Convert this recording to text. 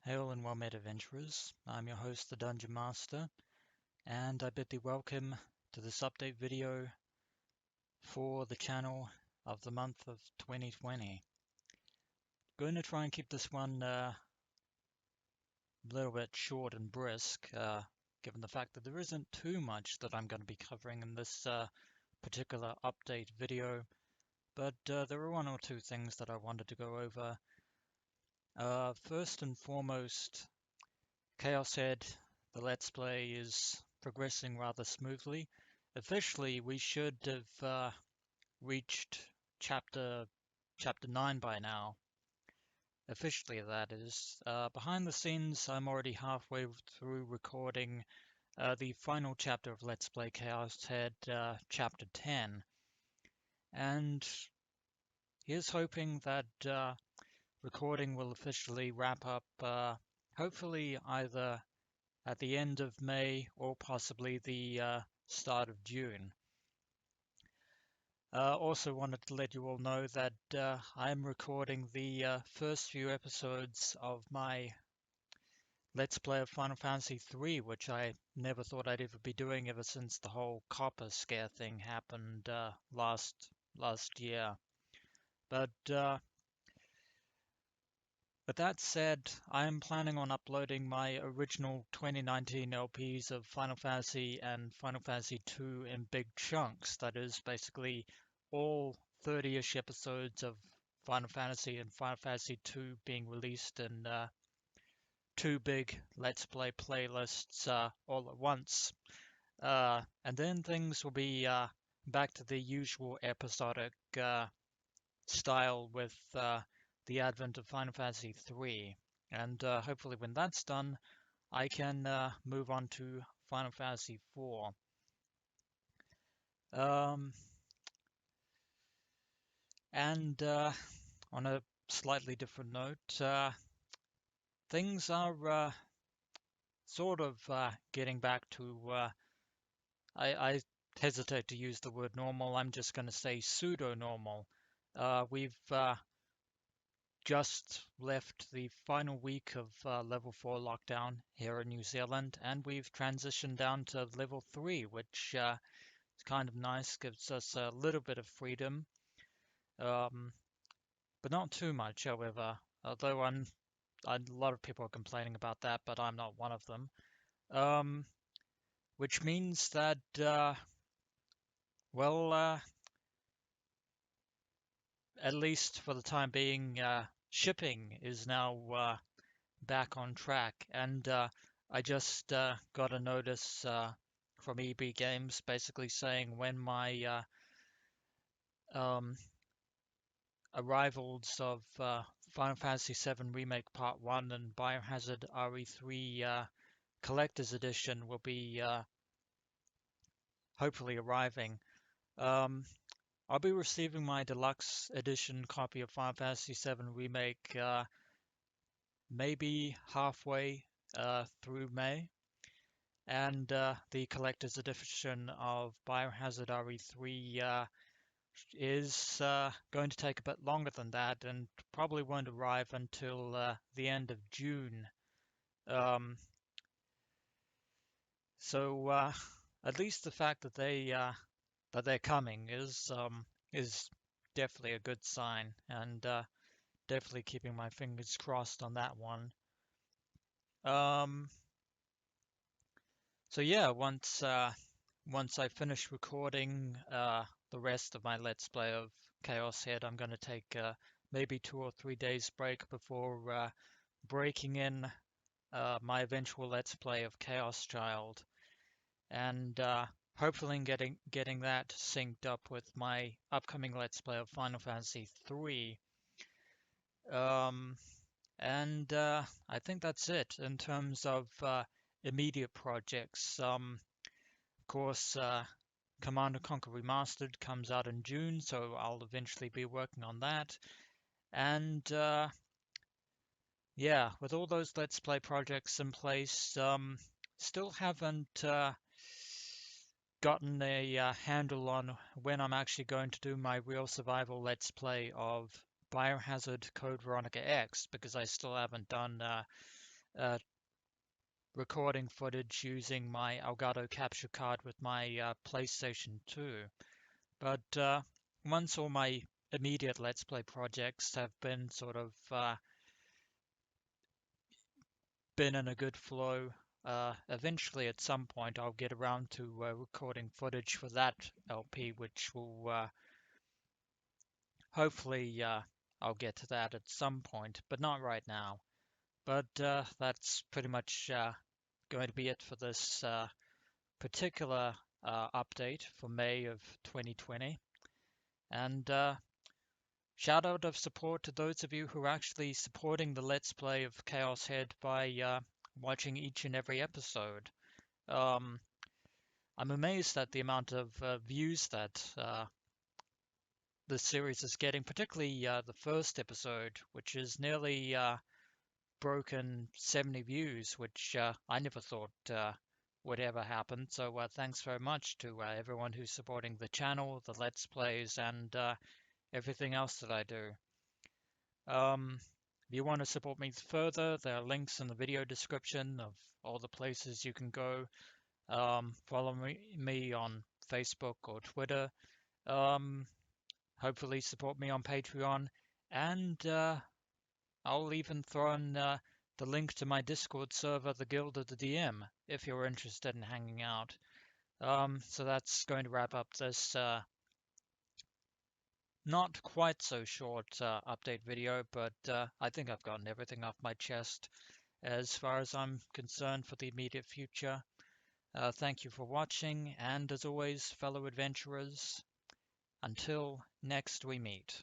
Hail and well-met adventurers, I'm your host, the Dungeon Master, and I bid thee welcome to this update video for the channel of the month of 2020. Going to try and keep this one a little bit short and brisk, given the fact that there isn't too much that I'm going to be covering in this particular update video, but there are one or two things that I wanted to go over. First and foremost, Chaos Head, the Let's Play, is progressing rather smoothly. Officially, we should have reached chapter 9 by now. Officially, that is. Behind the scenes, I'm already halfway through recording the final chapter of Let's Play Chaos Head, chapter 10. And here's hoping that recording will officially wrap up, hopefully either at the end of May or possibly the start of June. Also wanted to let you all know that I'm recording the first few episodes of my Let's Play of Final Fantasy III, which I never thought I'd ever be doing ever since the whole copper scare thing happened last year. But with that said, I am planning on uploading my original 2019 LPs of Final Fantasy and Final Fantasy II in big chunks. That is basically all 30-ish episodes of Final Fantasy and Final Fantasy II being released in two big Let's Play playlists all at once. And then things will be back to the usual episodic style with the advent of Final Fantasy III. And hopefully when that's done, I can move on to Final Fantasy IV. Um, and on a slightly different note, things are sort of getting back to, I hesitate to use the word normal, I'm just going to say pseudo-normal. We've just left the final week of level 4 lockdown here in New Zealand, and we've transitioned down to level 3, which is kind of nice, gives us a little bit of freedom, but not too much, however. Although a lot of people are complaining about that, but I'm not one of them. Which means that, well, at least for the time being, shipping is now back on track. And I just got a notice from EB Games basically saying when my um, arrivals of Final Fantasy VII Remake Part 1 and Biohazard RE3 Collector's Edition will be hopefully arriving. I'll be receiving my deluxe edition copy of Final Fantasy VII Remake maybe halfway through May, and the collector's edition of Biohazard RE3 is going to take a bit longer than that and probably won't arrive until the end of June. Um, so at least the fact that they're coming is definitely a good sign, and definitely keeping my fingers crossed on that one. Um, so yeah, once I finish recording the rest of my Let's Play of Chaos Head, I'm going to take maybe 2 or 3 days break before breaking in my eventual Let's Play of Chaos Child, and hopefully getting that synced up with my upcoming Let's Play of Final Fantasy III. And I think that's it in terms of immediate projects. Of course, Command & Conquer Remastered comes out in June, so I'll eventually be working on that. And yeah, with all those Let's Play projects in place, still haven't gotten a handle on when I'm actually going to do my real survival Let's Play of Biohazard Code Veronica X, because I still haven't done uh, recording footage using my Elgato capture card with my PlayStation 2. But once all my immediate Let's Play projects have been sort of been in a good flow, eventually at some point I'll get around to recording footage for that LP, which will hopefully I'll get to that at some point, but not right now. But that's pretty much going to be it for this particular update for May of 2020. And shout out of support to those of you who are actually supporting the Let's Play of Chaos Head by watching each and every episode. I'm amazed at the amount of views that the series is getting, particularly the first episode, which is nearly broken 70 views, which I never thought would ever happen. So thanks very much to everyone who's supporting the channel, the Let's Plays, and everything else that I do. If you want to support me further, there are links in the video description of all the places you can go. Follow me on Facebook or Twitter. Hopefully support me on Patreon, and I'll even throw in the link to my Discord server, the Guild of the DM, if you're interested in hanging out. So that's going to wrap up this not quite so short update video, but I think I've gotten everything off my chest as far as I'm concerned for the immediate future. Thank you for watching, and as always, fellow adventurers, until next we meet.